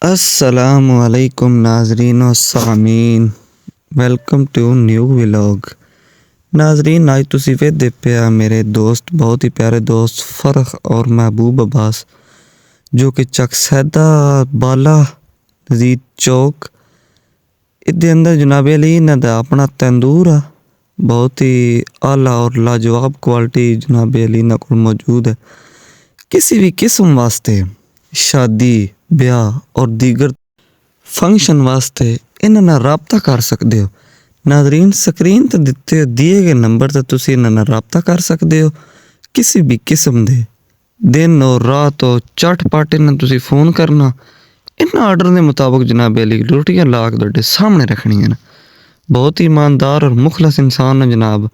अस्सलामुअलैकुम नाजरीन और सामीन। Welcome to new vlog. नाजरीन आज तुसी वेखदे पिया मेरे दोस्त, बहुत ही प्यारे दोस्त फरख और महबूब अब्बास, जो कि चक सैदा बाला नज़ीर चौक इदे अंदर जनाब अली इन्हां दा अपना तंदूर आ। बहुत ही आला और लाजवाब क्वालिटी जनाब अली इन्हां कोल मौजूद है। किसी भी किस्म वास्ते शादी ब्याह और दीगर फंक्शन वास्ते इन्हां नाल राबता कर सकते हो। नाजरीन स्क्रीन ते दिए गए नंबर ते तुसी इन्हां नाल राबता कर सकते हो। किसी भी किस्म दे दिन और रात हो झटपट इन्हां तुसी फ़ोन करना। इन्हां आर्डर के मुताबिक जनाब अली रोटियां ला के तुहाडे सामने रखनियां न। बहुत ही ईमानदार और मुखलस इंसान है जनाब।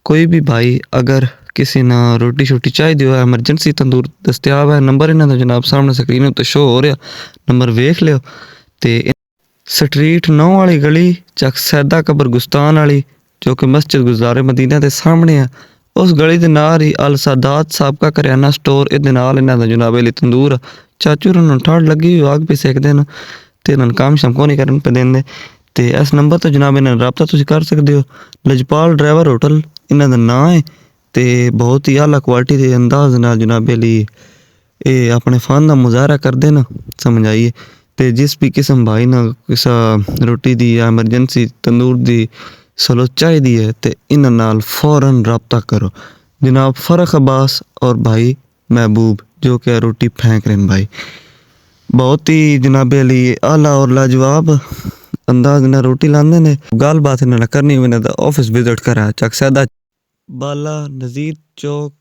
कोई भी भाई अगर किसी ना रोटी शोटी चाहिए हो, एमरजेंसी तंदूर दस्तियाब है। नंबर इन्हां दा जनाब सामने स्क्रीन उत्ते शो हो रहा, नंबर वेख लियो। ते स्ट्रीट 9 वाली गली चक सैदा कब्रगुस्तान वाली, जो कि मस्जिद गुज़ारे मदीना के सामने है, उस गली के नाल ही अल सादात साबका करियाना स्टोर इहदे नाल इन्हां दा जनाब अली तंदूर। चाचू उन्होंने ठंड लगी हुई आग भी सेकते हैं तो इन्होंने काम शाम को नहीं करन पे देंदे। तो इस नंबर तो जनाब इन्होंने रबता तुसी कर सकते हो। लजपाल ड्राइवर होटल इन्हां दा नाम है। तो बहुत ही आला क्वालिटी के अंदाज नाल जनाब अली ये अपने फन का मुजाहरा करते न, समझ आइए। तो जिस भी किस्म भाई ना किसा रोटी दी या एमरजेंसी तंदूर दी सलो चाहिए है तो इन्हां नाल फौरन रबता करो। जनाब फरख अब्बास और भाई महबूब, जो कि रोटी फेंक रहे हैं भाई। बहुत ही जनाब अली आला और लाजवाब अंदाज ना रोटी लाते ने। गल बात इन्होंने करनी हुई ना ऑफिस विजिट करा चक सैदा बाला नज़ीर चौक